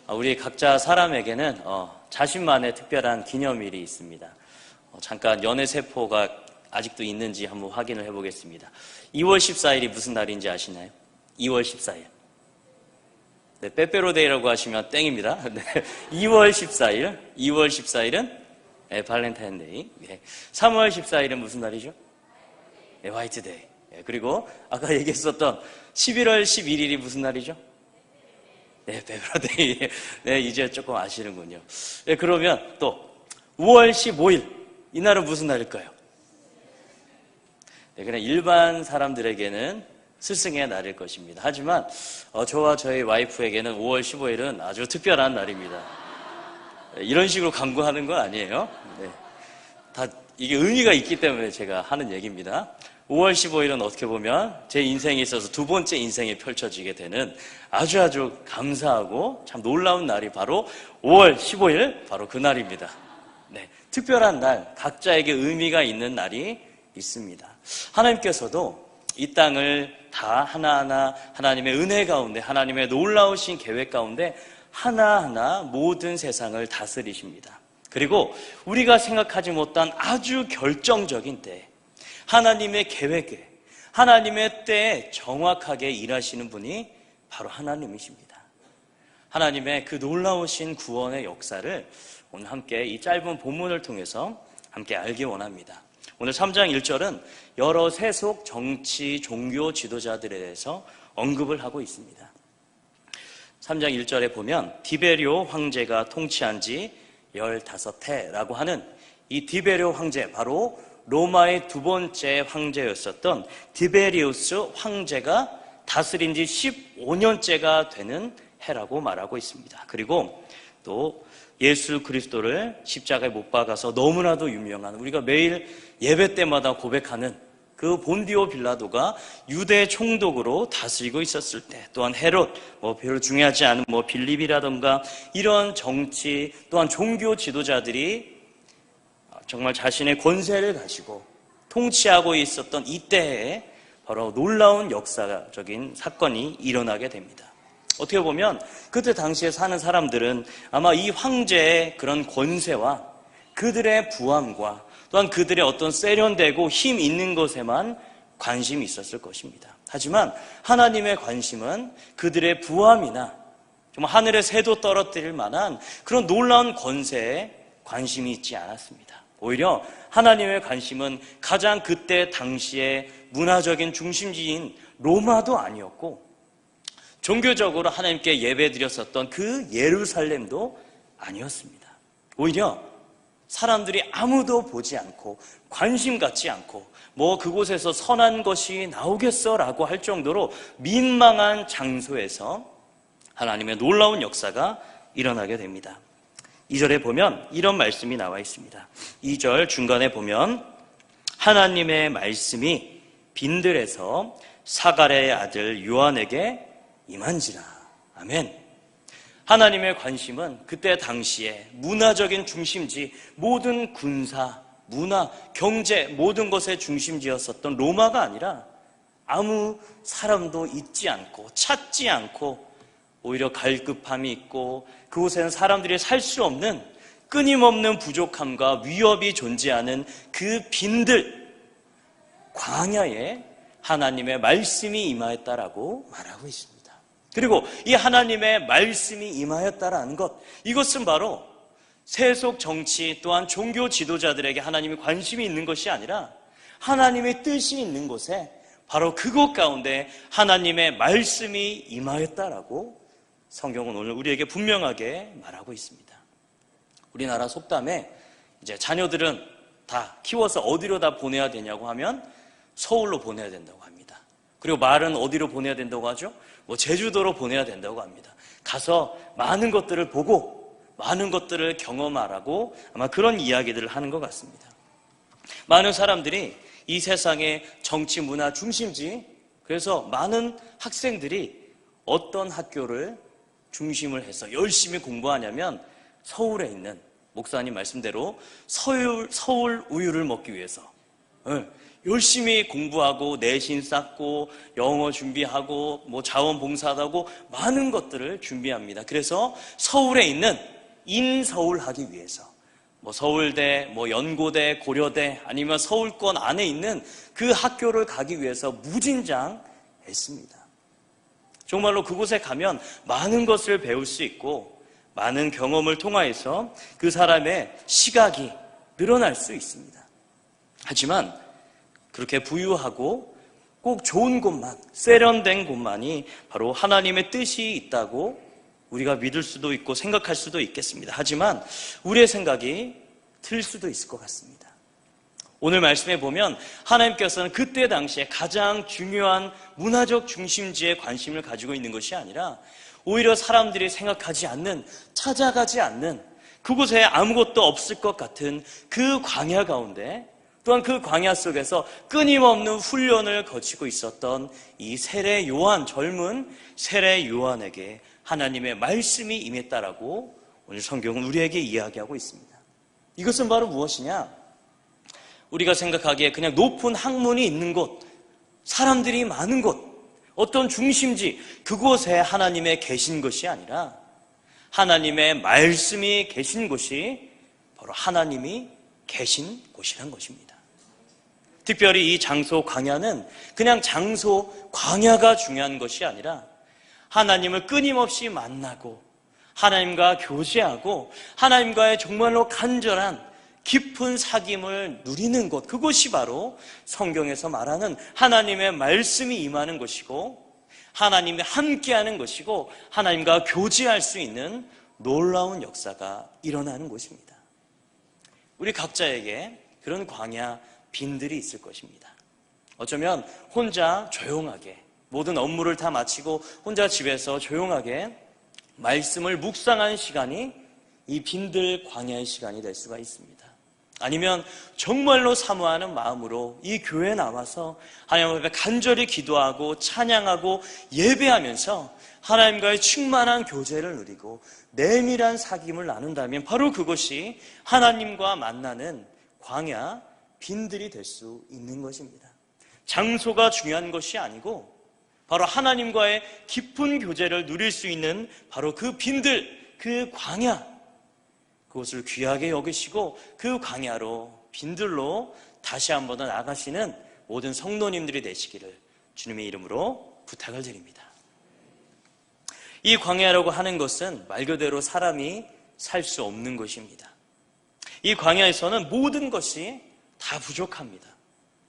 우리 각자 사람에게는 자신만의 특별한 기념일이 있습니다. 잠깐 연애세포가 아직도 있는지 한번 확인을 해보겠습니다. 2월 14일이 무슨 날인지 아시나요? 2월 14일. 네, 빼빼로데이라고 하시면 땡입니다. 네, 2월 14일은 네, 발렌타인데이. 네, 3월 14일은 무슨 날이죠? 네, 화이트데이. 네, 그리고 아까 얘기했었던 11월 11일이 무슨 날이죠? 네, 빼빼로데이. 네, 이제 조금 아시는군요. 네, 그러면 또 5월 15일 이날은 무슨 날일까요? 네, 그냥 일반 사람들에게는 스승의 날일 것입니다. 하지만 저와 저희 와이프에게는 5월 15일은 아주 특별한 날입니다. 네, 이런 식으로 강구하는 건 아니에요. 네, 다 이게 의미가 있기 때문에 제가 하는 얘기입니다. 5월 15일은 어떻게 보면 제 인생에 있어서 두 번째 인생이 펼쳐지게 되는 아주 감사하고 참 놀라운 날이 바로 5월 15일 바로 그 날입니다. 네, 특별한 날, 각자에게 의미가 있는 날이 있습니다. 하나님께서도 이 땅을 다 하나하나 하나님의 은혜 가운데, 하나님의 놀라우신 계획 가운데 하나하나 모든 세상을 다스리십니다. 그리고 우리가 생각하지 못한 아주 결정적인 때, 하나님의 계획에, 하나님의 때에 정확하게 일하시는 분이 바로 하나님이십니다. 하나님의 그 놀라우신 구원의 역사를 오늘 함께 이 짧은 본문을 통해서 함께 알기 원합니다. 오늘 3장 1절은 여러 세속, 정치, 종교 지도자들에 대해서 언급을 하고 있습니다. 3장 1절에 보면 디베리오 황제가 통치한 지 15해라고 하는 이 디베리오 황제, 바로 로마의 두 번째 황제였었던 디베리우스 황제가 다스린 지 15년째가 되는 해라고 말하고 있습니다. 그리고 또 예수 그리스도를 십자가에 못 박아서 너무나도 유명한, 우리가 매일 예배 때마다 고백하는 그 본디오 빌라도가 유대 총독으로 다스리고 있었을 때, 또한 헤롯, 별로 중요하지 않은 빌립이라던가 이런 정치 또한 종교 지도자들이 정말 자신의 권세를 가지고 통치하고 있었던 이때에 바로 놀라운 역사적인 사건이 일어나게 됩니다. 어떻게 보면 그때 당시에 사는 사람들은 아마 이 황제의 그런 권세와 그들의 부함과 또한 그들의 어떤 세련되고 힘 있는 것에만 관심이 있었을 것입니다. 하지만 하나님의 관심은 그들의 부함이나 정말 하늘의 새도 떨어뜨릴 만한 그런 놀라운 권세에 관심이 있지 않았습니다. 오히려 하나님의 관심은 가장 그때 당시의 문화적인 중심지인 로마도 아니었고, 종교적으로 하나님께 예배드렸었던 그 예루살렘도 아니었습니다. 오히려 사람들이 아무도 보지 않고 관심 갖지 않고 그곳에서 선한 것이 나오겠어라고 할 정도로 민망한 장소에서 하나님의 놀라운 역사가 일어나게 됩니다. 2절에 보면 이런 말씀이 나와 있습니다. 2절 중간에 보면 하나님의 말씀이 빈들에서 사가랴의 아들 요한에게 임한지라. 아멘. 하나님의 관심은 그때 당시에 문화적인 중심지, 모든 군사, 문화, 경제 모든 것의 중심지였었던 로마가 아니라 아무 사람도 있지 않고 찾지 않고 오히려 갈급함이 있고 그곳에는 사람들이 살 수 없는 끊임없는 부족함과 위협이 존재하는 그 빈들 광야에 하나님의 말씀이 임하였다라고 말하고 있습니다. 그리고 이 하나님의 말씀이 임하였다라는 것, 이것은 바로 세속 정치 또한 종교 지도자들에게 하나님의 관심이 있는 것이 아니라 하나님의 뜻이 있는 곳에 바로 그곳 가운데 하나님의 말씀이 임하였다라고 성경은 오늘 우리에게 분명하게 말하고 있습니다. 우리나라 속담에 이제 자녀들은 다 키워서 어디로 다 보내야 되냐고 하면 서울로 보내야 된다고 합니다. 그리고 말은 어디로 보내야 된다고 하죠? 제주도로 보내야 된다고 합니다. 가서 많은 것들을 보고 많은 것들을 경험하라고 아마 그런 이야기들을 하는 것 같습니다. 많은 사람들이 이 세상의 정치 문화 중심지, 그래서 많은 학생들이 어떤 학교를 중심을 해서 열심히 공부하냐면 서울에 있는 목사님 말씀대로 서울 우유를 먹기 위해서 열심히 공부하고 내신 쌓고 영어 준비하고 자원봉사하고 많은 것들을 준비합니다. 그래서 서울에 있는 인서울 하기 위해서 서울대, 연고대, 고려대 아니면 서울권 안에 있는 그 학교를 가기 위해서 무진장했습니다. 정말로 그곳에 가면 많은 것을 배울 수 있고 많은 경험을 통하여서 그 사람의 시각이 늘어날 수 있습니다. 하지만 그렇게 부유하고 꼭 좋은 곳만, 세련된 곳만이 바로 하나님의 뜻이 있다고 우리가 믿을 수도 있고 생각할 수도 있겠습니다. 하지만 우리의 생각이 틀릴 수도 있을 것 같습니다. 오늘 말씀에 보면 하나님께서는 그때 당시에 가장 중요한 문화적 중심지에 관심을 가지고 있는 것이 아니라 오히려 사람들이 생각하지 않는, 찾아가지 않는 그곳에 아무것도 없을 것 같은 그 광야 가운데, 또한 그 광야 속에서 끊임없는 훈련을 거치고 있었던 이 세례 요한, 젊은 세례 요한에게 하나님의 말씀이 임했다라고 오늘 성경은 우리에게 이야기하고 있습니다. 이것은 바로 무엇이냐? 우리가 생각하기에 그냥 높은 학문이 있는 곳, 사람들이 많은 곳, 어떤 중심지, 그곳에 하나님의 계신 것이 아니라 하나님의 말씀이 계신 곳이 바로 하나님이 계신 곳이란 것입니다. 특별히 이 장소 광야는 그냥 장소 광야가 중요한 것이 아니라 하나님을 끊임없이 만나고 하나님과 교제하고 하나님과의 정말로 간절한 깊은 사귐을 누리는 곳, 그곳이 바로 성경에서 말하는 하나님의 말씀이 임하는 것이고 하나님이 함께하는 것이고 하나님과 교제할 수 있는 놀라운 역사가 일어나는 곳입니다. 우리 각자에게 그런 광야 빈들이 있을 것입니다. 어쩌면 혼자 조용하게 모든 업무를 다 마치고 혼자 집에서 조용하게 말씀을 묵상하는 시간이 이 빈들 광야의 시간이 될 수가 있습니다. 아니면 정말로 사모하는 마음으로 이 교회에 나와서 하나님 앞에 간절히 기도하고 찬양하고 예배하면서 하나님과의 충만한 교제를 누리고 내밀한 사귐을 나눈다면 바로 그것이 하나님과 만나는 광야 빈들이 될 수 있는 것입니다. 장소가 중요한 것이 아니고 바로 하나님과의 깊은 교제를 누릴 수 있는 바로 그 빈들, 그 광야, 그것을 귀하게 여기시고 그 광야로 빈들로 다시 한번 더 나가시는 모든 성도님들이 되시기를 주님의 이름으로 부탁을 드립니다. 이 광야라고 하는 것은 말 그대로 사람이 살 수 없는 것입니다. 이 광야에서는 모든 것이 다 부족합니다.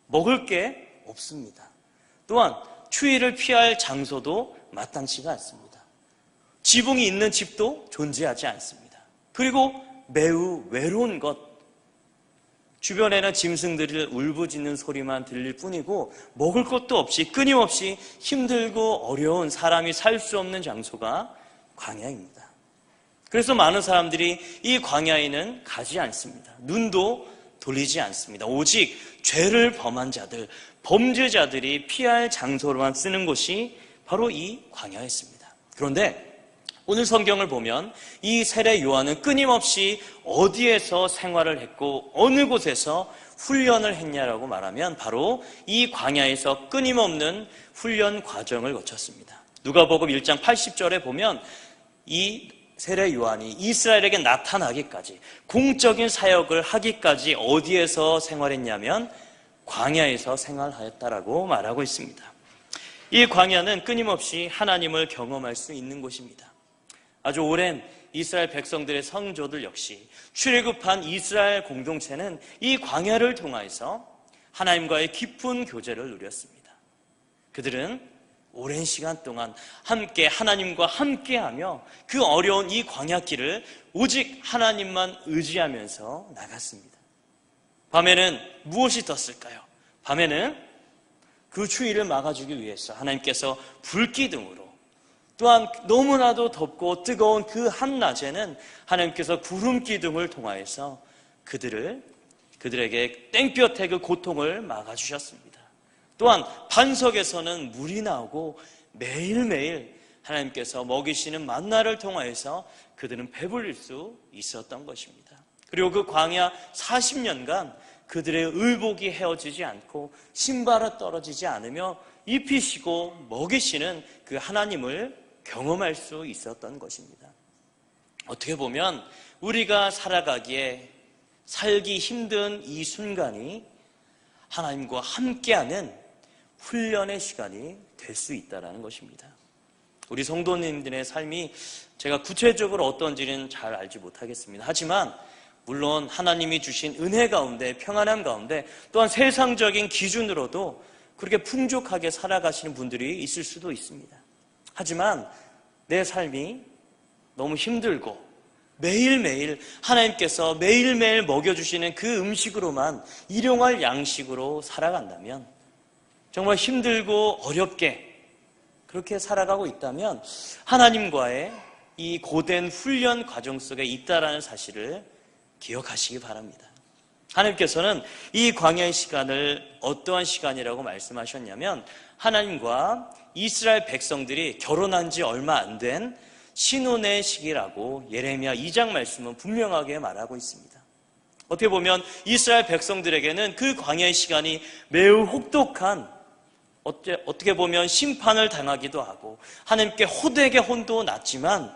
먹을 게 없습니다. 또한 추위를 피할 장소도 마땅치가 않습니다. 지붕이 있는 집도 존재하지 않습니다. 그리고 매우 외로운 것, 주변에는 짐승들이 울부짖는 소리만 들릴 뿐이고 먹을 것도 없이 끊임없이 힘들고 어려운 사람이 살 수 없는 장소가 광야입니다. 그래서 많은 사람들이 이 광야에는 가지 않습니다. 눈도 돌리지 않습니다. 오직 죄를 범한 자들, 범죄자들이 피할 장소로만 쓰는 곳이 바로 이 광야였습니다. 그런데 오늘 성경을 보면 이 세례 요한은 끊임없이 어디에서 생활을 했고 어느 곳에서 훈련을 했냐라고 말하면 바로 이 광야에서 끊임없는 훈련 과정을 거쳤습니다. 누가복음 1장 80절에 보면 이 세례 요한이 이스라엘에게 나타나기까지 공적인 사역을 하기까지 어디에서 생활했냐면 광야에서 생활하였다라고 말하고 있습니다. 이 광야는 끊임없이 하나님을 경험할 수 있는 곳입니다. 아주 오랜 이스라엘 백성들의 성조들 역시 출애굽한 이스라엘 공동체는 이 광야를 통하여서 하나님과의 깊은 교제를 누렸습니다. 그들은 오랜 시간 동안 함께 하나님과 함께하며 그 어려운 이 광야길을 오직 하나님만 의지하면서 나갔습니다. 밤에는 무엇이 떴을까요? 밤에는 그 추위를 막아주기 위해서 하나님께서 불기둥으로, 또한 너무나도 덥고 뜨거운 그 한낮에는 하나님께서 구름기둥을 통하여서 그들에게 땡볕의 그 고통을 막아주셨습니다. 또한 반석에서는 물이 나오고 매일매일 하나님께서 먹이시는 만나를 통하여서 그들은 배불릴 수 있었던 것입니다. 그리고 그 광야 40년간 그들의 의복이 헤어지지 않고 신발은 떨어지지 않으며 입히시고 먹이시는 그 하나님을 경험할 수 있었던 것입니다. 어떻게 보면 우리가 살아가기에 살기 힘든 이 순간이 하나님과 함께하는 훈련의 시간이 될 수 있다는 것입니다. 우리 성도님들의 삶이 제가 구체적으로 어떤지는 잘 알지 못하겠습니다. 하지만 물론 하나님이 주신 은혜 가운데, 평안함 가운데, 또한 세상적인 기준으로도 그렇게 풍족하게 살아가시는 분들이 있을 수도 있습니다. 하지만 내 삶이 너무 힘들고 매일매일 하나님께서 매일매일 먹여주시는 그 음식으로만 일용할 양식으로 살아간다면, 정말 힘들고 어렵게 그렇게 살아가고 있다면 하나님과의 이 고된 훈련 과정 속에 있다라는 사실을 기억하시기 바랍니다. 하나님께서는 이 광야의 시간을 어떠한 시간이라고 말씀하셨냐면, 하나님과 이스라엘 백성들이 결혼한 지 얼마 안 된 신혼의 시기라고 예레미야 2장 말씀은 분명하게 말하고 있습니다. 어떻게 보면 이스라엘 백성들에게는 그 광야의 시간이 매우 혹독한, 어떻게 보면 심판을 당하기도 하고 하나님께 호되게 혼도 났지만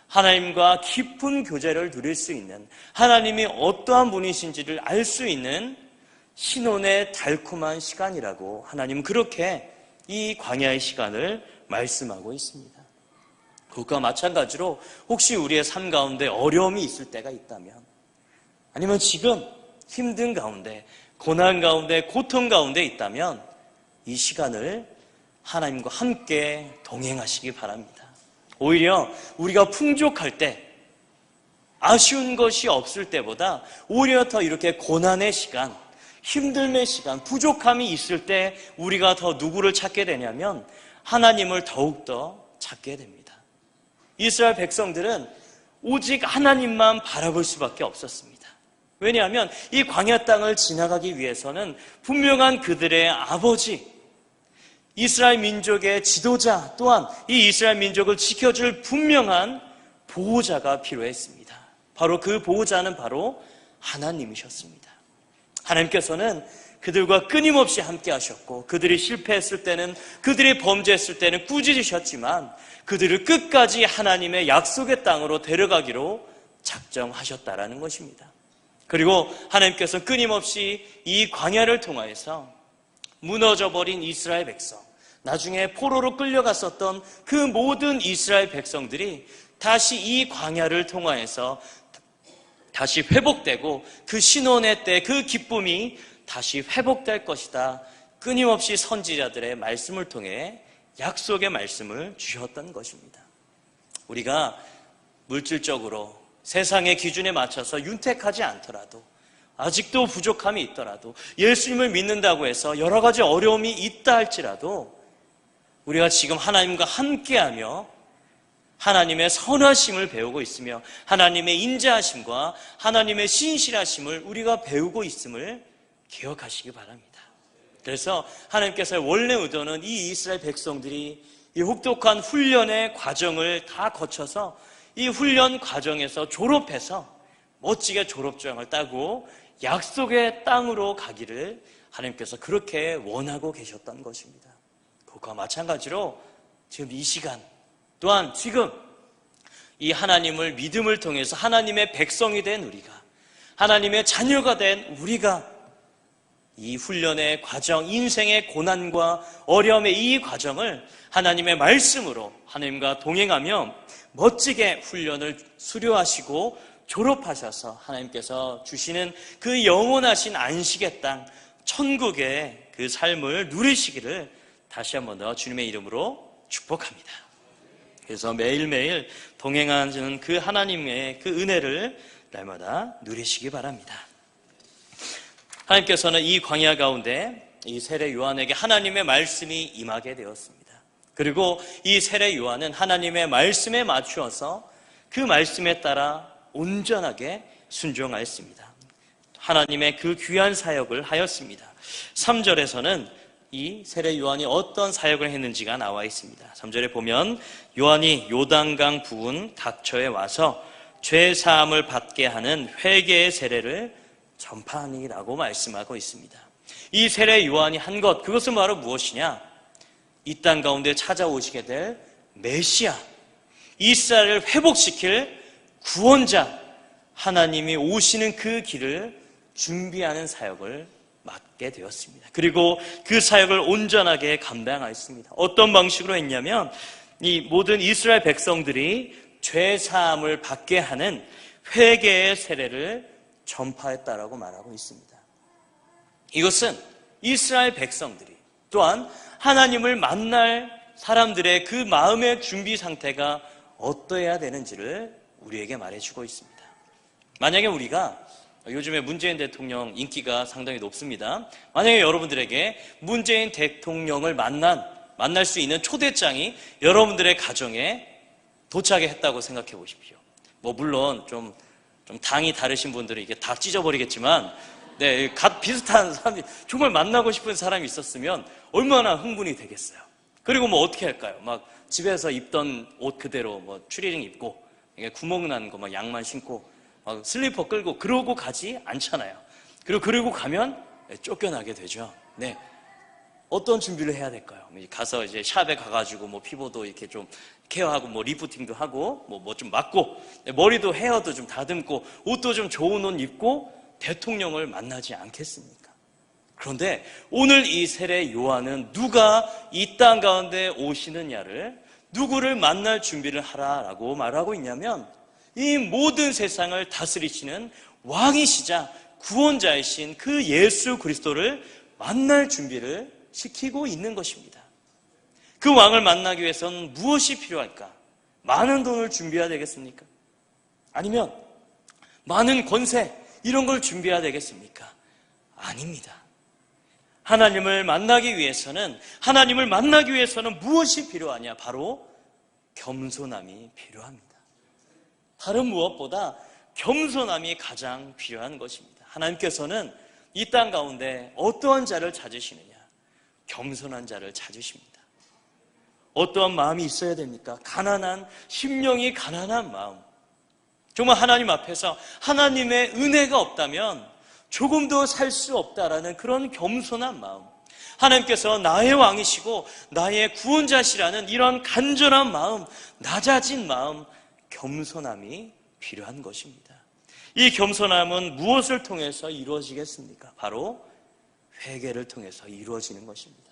하나님과 깊은 교제를 누릴 수 있는, 하나님이 어떠한 분이신지를 알 수 있는 신혼의 달콤한 시간이라고 하나님은 그렇게 이 광야의 시간을 말씀하고 있습니다. 그것과 마찬가지로 혹시 우리의 삶 가운데 어려움이 있을 때가 있다면, 아니면 지금 힘든 가운데, 고난 가운데, 고통 가운데 있다면 이 시간을 하나님과 함께 동행하시기 바랍니다. 오히려 우리가 풍족할 때, 아쉬운 것이 없을 때보다 오히려 더 이렇게 고난의 시간, 힘듦의 시간, 부족함이 있을 때 우리가 더 누구를 찾게 되냐면 하나님을 더욱더 찾게 됩니다. 이스라엘 백성들은 오직 하나님만 바라볼 수밖에 없었습니다. 왜냐하면 이 광야 땅을 지나가기 위해서는 분명한 그들의 아버지, 이스라엘 민족의 지도자, 또한 이 이스라엘 민족을 지켜줄 분명한 보호자가 필요했습니다. 바로 그 보호자는 바로 하나님이셨습니다. 하나님께서는 그들과 끊임없이 함께 하셨고, 그들이 실패했을 때는, 그들이 범죄했을 때는 꾸짖으셨지만 그들을 끝까지 하나님의 약속의 땅으로 데려가기로 작정하셨다라는 것입니다. 그리고 하나님께서 끊임없이 이 광야를 통하여서 무너져버린 이스라엘 백성, 나중에 포로로 끌려갔었던 그 모든 이스라엘 백성들이 다시 이 광야를 통하여서 다시 회복되고 그 신혼의 때 그 기쁨이 다시 회복될 것이다, 끊임없이 선지자들의 말씀을 통해 약속의 말씀을 주셨던 것입니다. 우리가 물질적으로 세상의 기준에 맞춰서 윤택하지 않더라도, 아직도 부족함이 있더라도, 예수님을 믿는다고 해서 여러 가지 어려움이 있다 할지라도 우리가 지금 하나님과 함께하며 하나님의 선하심을 배우고 있으며 하나님의 인자하심과 하나님의 신실하심을 우리가 배우고 있음을 기억하시기 바랍니다. 그래서 하나님께서의 원래 의도는 이 이스라엘 백성들이 이 혹독한 훈련의 과정을 다 거쳐서 이 훈련 과정에서 졸업해서 멋지게 졸업장을 따고 약속의 땅으로 가기를 하나님께서 그렇게 원하고 계셨던 것입니다. 그것과 마찬가지로 지금 이 시간 또한 지금 이 하나님을 믿음을 통해서 하나님의 백성이 된 우리가, 하나님의 자녀가 된 우리가 이 훈련의 과정, 인생의 고난과 어려움의 이 과정을 하나님의 말씀으로 하나님과 동행하며 멋지게 훈련을 수료하시고 졸업하셔서 하나님께서 주시는 그 영원하신 안식의 땅, 천국의 그 삶을 누리시기를 다시 한번 더 주님의 이름으로 축복합니다. 그래서 매일매일 동행하는 그 하나님의 그 은혜를 날마다 누리시기 바랍니다. 하나님께서는 이 광야 가운데 이 세례 요한에게 하나님의 말씀이 임하게 되었습니다. 그리고 이 세례 요한은 하나님의 말씀에 맞추어서 그 말씀에 따라 온전하게 순종하였습니다. 하나님의 그 귀한 사역을 하였습니다. 3절에서는 이 세례 요한이 어떤 사역을 했는지가 나와 있습니다. 3절에 보면 요한이 요단강 부근 각처에 와서 죄 사함을 받게 하는 회개의 세례를 전파하니라고 말씀하고 있습니다. 이 세례 요한이 한 것, 그것은 바로 무엇이냐? 이 땅 가운데 찾아오시게 될 메시아, 이스라엘을 회복시킬 구원자, 하나님이 오시는 그 길을 준비하는 사역을 맡게 되었습니다. 그리고 그 사역을 온전하게 감당하였습니다. 어떤 방식으로 했냐면 이 모든 이스라엘 백성들이 죄 사함을 받게 하는 회개의 세례를 전파했다라고 말하고 있습니다. 이것은 이스라엘 백성들이 또한 하나님을 만날 사람들의 그 마음의 준비 상태가 어떠해야 되는지를 우리에게 말해주고 있습니다. 만약에 우리가 요즘에 문재인 대통령 인기가 상당히 높습니다. 만약에 여러분들에게 문재인 대통령을 만날 수 있는 초대장이 여러분들의 가정에 도착했다고 생각해 보십시오. 물론 좀 당이 다르신 분들은 이게 다 찢어버리겠지만, 네, 비슷한 사람이 정말 만나고 싶은 사람이 있었으면 얼마나 흥분이 되겠어요. 그리고 어떻게 할까요? 집에서 입던 옷 그대로 추리닝 입고 구멍 난 거 양말 신고 슬리퍼 끌고 그러고 가지 않잖아요. 그리고 가면 쫓겨나게 되죠. 네. 어떤 준비를 해야 될까요? 가서 이제 샵에 가가지고 피부도 이렇게 좀 케어하고 리프팅도 하고 좀 맞고 머리도 헤어도 좀 다듬고 옷도 좀 좋은 옷 입고 대통령을 만나지 않겠습니까? 그런데 오늘 이 세례 요한은 누가 이 땅 가운데 오시느냐를, 누구를 만날 준비를 하라라고 말하고 있냐면 이 모든 세상을 다스리시는 왕이시자 구원자이신 그 예수 그리스도를 만날 준비를 시키고 있는 것입니다. 그 왕을 만나기 위해서는 무엇이 필요할까? 많은 돈을 준비해야 되겠습니까? 아니면 많은 권세 이런 걸 준비해야 되겠습니까? 아닙니다. 하나님을 만나기 위해서는 무엇이 필요하냐? 바로 겸손함이 필요합니다. 다른 무엇보다 겸손함이 가장 필요한 것입니다. 하나님께서는 이 땅 가운데 어떠한 자를 찾으시느냐? 겸손한 자를 찾으십니다. 어떠한 마음이 있어야 됩니까? 심령이 가난한 마음. 정말 하나님 앞에서 하나님의 은혜가 없다면 조금도 살 수 없다라는 그런 겸손한 마음. 하나님께서 나의 왕이시고 나의 구원자시라는 이런 간절한 마음, 낮아진 마음, 겸손함이 필요한 것입니다. 이 겸손함은 무엇을 통해서 이루어지겠습니까? 바로 회개를 통해서 이루어지는 것입니다.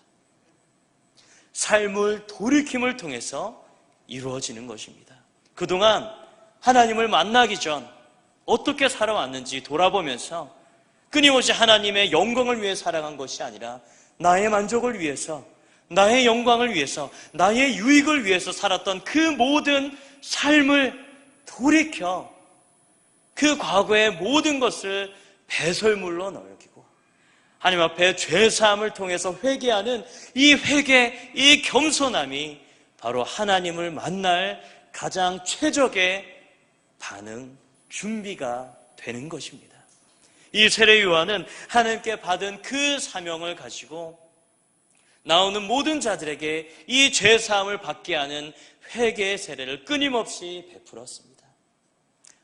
삶을 돌이킴을 통해서 이루어지는 것입니다. 그동안 하나님을 만나기 전 어떻게 살아왔는지 돌아보면서 끊임없이 하나님의 영광을 위해 살아간 것이 아니라 나의 만족을 위해서, 나의 영광을 위해서, 나의 유익을 위해서 살았던 그 모든 삶을 돌이켜 그 과거의 모든 것을 배설물로 넘기고 하나님 앞에 죄사함을 통해서 회개하는 이 회개, 이 겸손함이 바로 하나님을 만날 가장 최적의 반응, 준비가 되는 것입니다. 이 세례 요한은 하나님께 받은 그 사명을 가지고 나오는 모든 자들에게 이 죄사함을 받게 하는 회개의 세례를 끊임없이 베풀었습니다.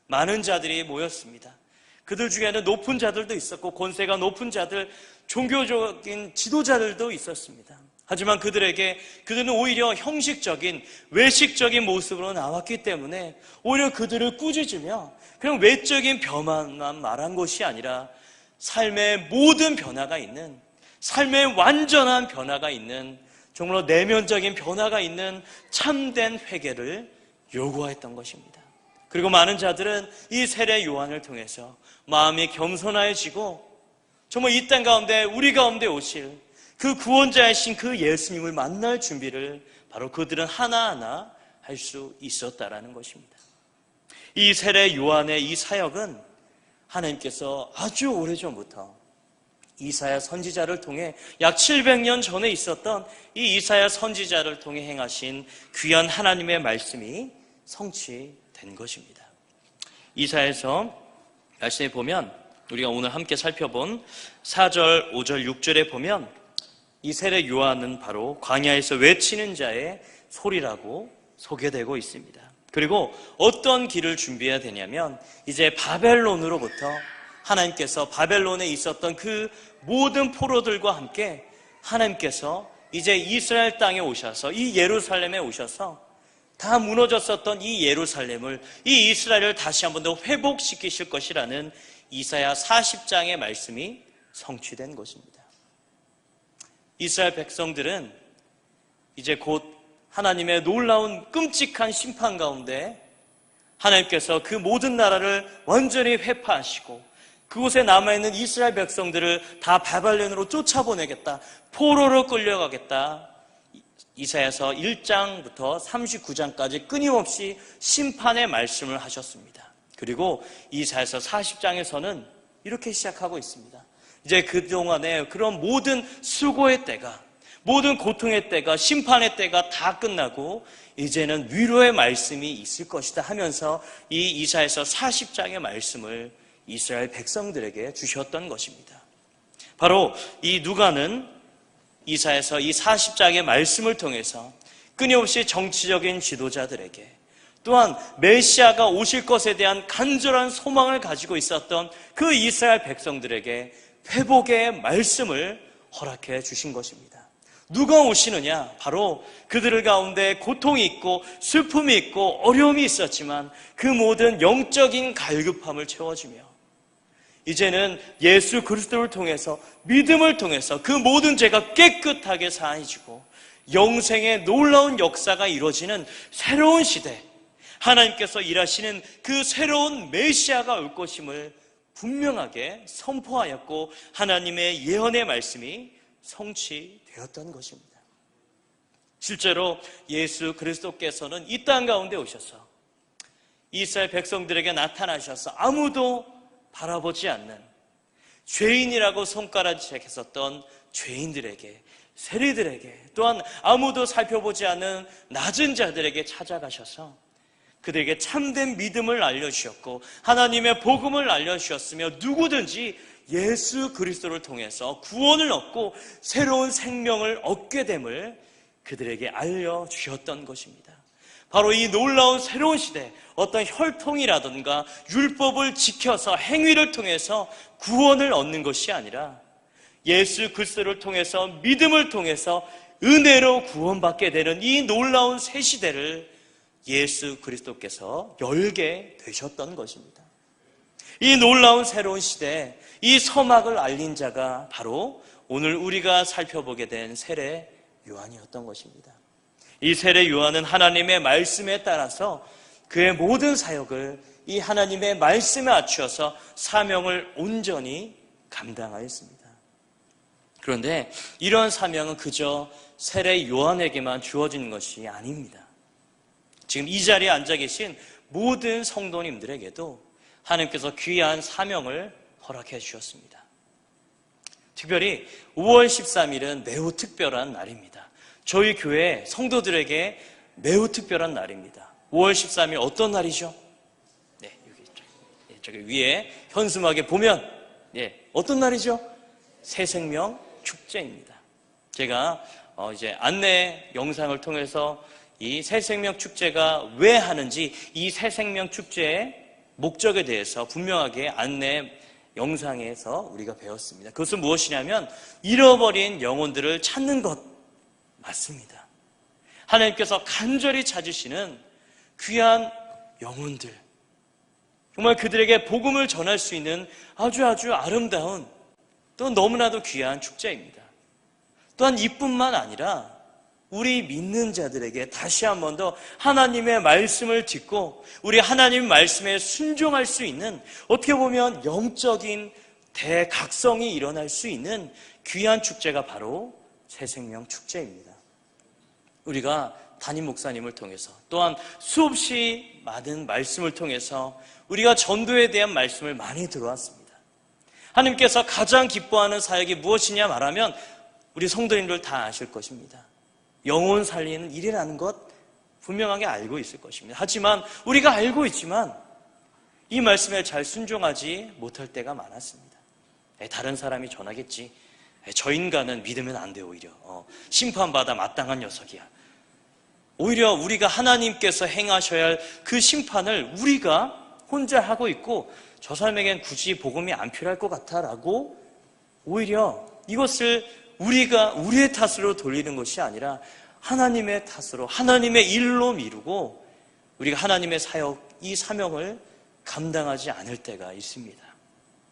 많은 자들이 모였습니다. 그들 중에는 높은 자들도 있었고 권세가 높은 자들, 종교적인 지도자들도 있었습니다. 하지만 그들은 오히려 형식적인, 외식적인 모습으로 나왔기 때문에 오히려 그들을 꾸짖으며 그냥 외적인 변화만 말한 것이 아니라 삶의 모든 변화가 있는, 삶의 완전한 변화가 있는, 정말로 내면적인 변화가 있는 참된 회개를 요구했던 것입니다. 그리고 많은 자들은 이 세례 요한을 통해서 마음이 겸손해지고 정말 이 땅 가운데 우리 가운데 오실 그 구원자이신 그 예수님을 만날 준비를 바로 그들은 하나하나 할 수 있었다라는 것입니다. 이 세례 요한의 이 사역은 하나님께서 아주 오래전부터 이사야 선지자를 통해 약 700년 전에 있었던 이 이사야 선지자를 통해 행하신 귀한 하나님의 말씀이 성취된 것입니다. 이사야에서 말씀에 보면 우리가 오늘 함께 살펴본 4절, 5절, 6절에 보면 이 세례 요한은 바로 광야에서 외치는 자의 소리라고 소개되고 있습니다. 그리고 어떤 길을 준비해야 되냐면 이제 바벨론으로부터 하나님께서 바벨론에 있었던 그 모든 포로들과 함께 하나님께서 이제 이스라엘 땅에 오셔서 이 예루살렘에 오셔서 다 무너졌었던 이 예루살렘을, 이 이스라엘을 다시 한 번 더 회복시키실 것이라는 이사야 40장의 말씀이 성취된 것입니다. 이스라엘 백성들은 이제 곧 하나님의 놀라운 끔찍한 심판 가운데 하나님께서 그 모든 나라를 완전히 회파하시고 그곳에 남아있는 이스라엘 백성들을 다 바벨론으로 쫓아보내겠다, 포로로 끌려가겠다, 이사야서 1장부터 39장까지 끊임없이 심판의 말씀을 하셨습니다. 그리고 이사야서 40장에서는 이렇게 시작하고 있습니다. 이제 그동안에 그런 모든 수고의 때가, 모든 고통의 때가, 심판의 때가 다 끝나고 이제는 위로의 말씀이 있을 것이다 하면서 이 이사야서 40장의 말씀을 이스라엘 백성들에게 주셨던 것입니다. 바로 이 누가는 이사야서 이 40장의 말씀을 통해서 끊임없이 정치적인 지도자들에게, 또한 메시아가 오실 것에 대한 간절한 소망을 가지고 있었던 그 이스라엘 백성들에게 회복의 말씀을 허락해 주신 것입니다. 누가 오시느냐? 바로 그들 가운데 고통이 있고 슬픔이 있고 어려움이 있었지만 그 모든 영적인 갈급함을 채워주며 이제는 예수 그리스도를 통해서, 믿음을 통해서 그 모든 죄가 깨끗하게 사해지고 영생의 놀라운 역사가 이루어지는 새로운 시대, 하나님께서 일하시는 그 새로운 메시아가 올 것임을 분명하게 선포하였고 하나님의 예언의 말씀이 성취되었던 것입니다. 실제로 예수 그리스도께서는 이 땅 가운데 오셔서 이스라엘 백성들에게 나타나셔서 아무도 바라보지 않는 죄인이라고 손가락질했었던 죄인들에게, 세리들에게, 또한 아무도 살펴보지 않는 낮은 자들에게 찾아가셔서 그들에게 참된 믿음을 알려주셨고 하나님의 복음을 알려주셨으며 누구든지 예수 그리스도를 통해서 구원을 얻고 새로운 생명을 얻게 됨을 그들에게 알려주셨던 것입니다. 바로 이 놀라운 새로운 시대, 어떤 혈통이라든가 율법을 지켜서 행위를 통해서 구원을 얻는 것이 아니라 예수 그리스도를 통해서, 믿음을 통해서 은혜로 구원받게 되는 이 놀라운 새 시대를 예수 그리스도께서 열게 되셨던 것입니다. 이 놀라운 새로운 시대, 이 서막을 알린 자가 바로 오늘 우리가 살펴보게 된 세례 요한이었던 것입니다. 이 세례 요한은 하나님의 말씀에 따라서 그의 모든 사역을 이 하나님의 말씀에 맞추어서 사명을 온전히 감당하였습니다. 그런데 이런 사명은 그저 세례 요한에게만 주어진 것이 아닙니다. 지금 이 자리에 앉아 계신 모든 성도님들에게도 하나님께서 귀한 사명을 허락해 주셨습니다. 특별히 5월 13일은 매우 특별한 날입니다. 저희 교회 성도들에게 매우 특별한 날입니다. 5월 13일 어떤 날이죠? 네, 저기 위에 현수막에 보면 어떤 날이죠? 새생명 축제입니다. 제가 이제 안내 영상을 통해서 이 새생명 축제가 왜 하는지, 이 새생명 축제의 목적에 대해서 분명하게 안내 영상에서 우리가 배웠습니다. 그것은 무엇이냐면 잃어버린 영혼들을 찾는 것 맞습니다. 하나님께서 간절히 찾으시는 귀한 영혼들, 정말 그들에게 복음을 전할 수 있는 아주 아름다운, 또 너무나도 귀한 축제입니다. 또한 이뿐만 아니라 우리 믿는 자들에게 다시 한 번 더 하나님의 말씀을 듣고 우리 하나님 말씀에 순종할 수 있는, 어떻게 보면 영적인 대각성이 일어날 수 있는 귀한 축제가 바로 새생명 축제입니다. 우리가 담임 목사님을 통해서, 또한 수없이 많은 말씀을 통해서 우리가 전도에 대한 말씀을 많이 들어왔습니다. 하나님께서 가장 기뻐하는 사역이 무엇이냐 말하면 우리 성도님들 다 아실 것입니다. 영혼 살리는 일이라는 것 분명하게 알고 있을 것입니다. 하지만 우리가 알고 있지만 이 말씀에 잘 순종하지 못할 때가 많았습니다. 다른 사람이 전하겠지, 저 인간은 믿으면 안 돼, 오히려 심판받아 마땅한 녀석이야. 오히려 우리가 하나님께서 행하셔야 할 그 심판을 우리가 혼자 하고 있고 저 사람에겐 굳이 복음이 안 필요할 것 같아라고 오히려 이것을 우리의 탓으로 돌리는 것이 아니라 하나님의 탓으로 하나님의 일로 미루고 우리가 하나님의 사역, 이 사명을 감당하지 않을 때가 있습니다.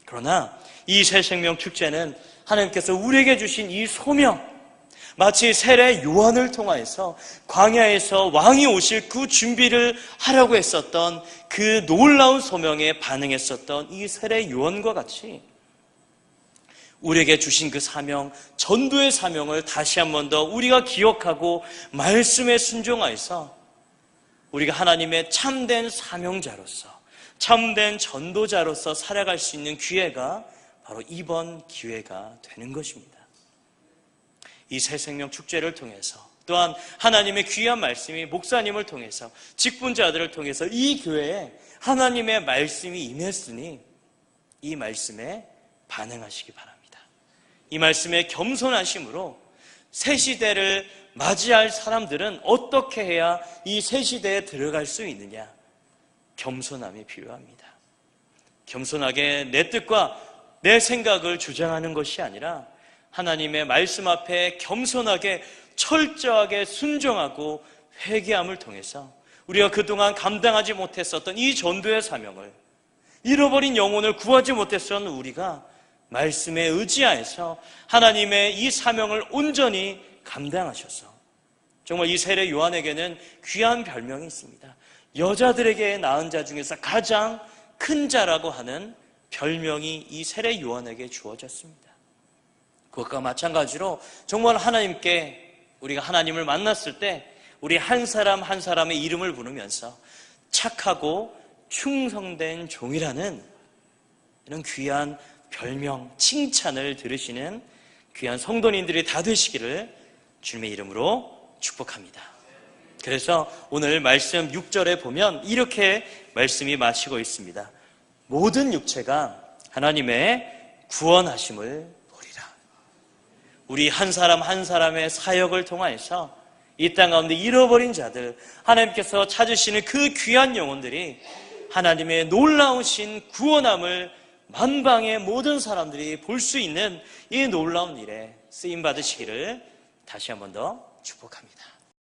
그러나 이 새 생명 축제는 하나님께서 우리에게 주신 이 소명, 마치 세례 요한을 통하여서 광야에서 왕이 오실 그 준비를 하려고 했었던 그 놀라운 소명에 반응했었던 이 세례 요한과 같이 우리에게 주신 그 사명, 전도의 사명을 다시 한 번 더 우리가 기억하고 말씀에 순종하여서 우리가 하나님의 참된 사명자로서, 참된 전도자로서 살아갈 수 있는 기회가 바로 이번 기회가 되는 것입니다. 이 새 생명 축제를 통해서 또한 하나님의 귀한 말씀이 목사님을 통해서 직분자들을 통해서 이 교회에 하나님의 말씀이 임했으니 이 말씀에 반응하시기 바랍니다. 이 말씀의 겸손하심으로 새 시대를 맞이할 사람들은 어떻게 해야 이 새 시대에 들어갈 수 있느냐? 겸손함이 필요합니다. 겸손하게 내 뜻과 내 생각을 주장하는 것이 아니라 하나님의 말씀 앞에 겸손하게 철저하게 순종하고 회개함을 통해서 우리가 그동안 감당하지 못했었던 이 전도의 사명을, 잃어버린 영혼을 구하지 못했었던 우리가 말씀에 의지하여서 하나님의 이 사명을 온전히 감당하셔서 정말 이 세례 요한에게는 귀한 별명이 있습니다. 여자들에게 낳은 자 중에서 가장 큰 자라고 하는 별명이 이 세례 요한에게 주어졌습니다. 그것과 마찬가지로 정말 하나님께 우리가 하나님을 만났을 때 우리 한 사람 한 사람의 이름을 부르면서 착하고 충성된 종이라는 이런 귀한 별명, 칭찬을 들으시는 귀한 성도님들이 다 되시기를 주님의 이름으로 축복합니다. 그래서 오늘 말씀 6절에 보면 이렇게 말씀이 마치고 있습니다. 모든 육체가 하나님의 구원하심을 보리라. 우리 한 사람 한 사람의 사역을 통하여서 이 땅 가운데 잃어버린 자들, 하나님께서 찾으시는 그 귀한 영혼들이 하나님의 놀라우신 구원함을 만방의 모든 사람들이 볼 수 있는 이 놀라운 일에 쓰임 받으시기를 다시 한 번 더 축복합니다.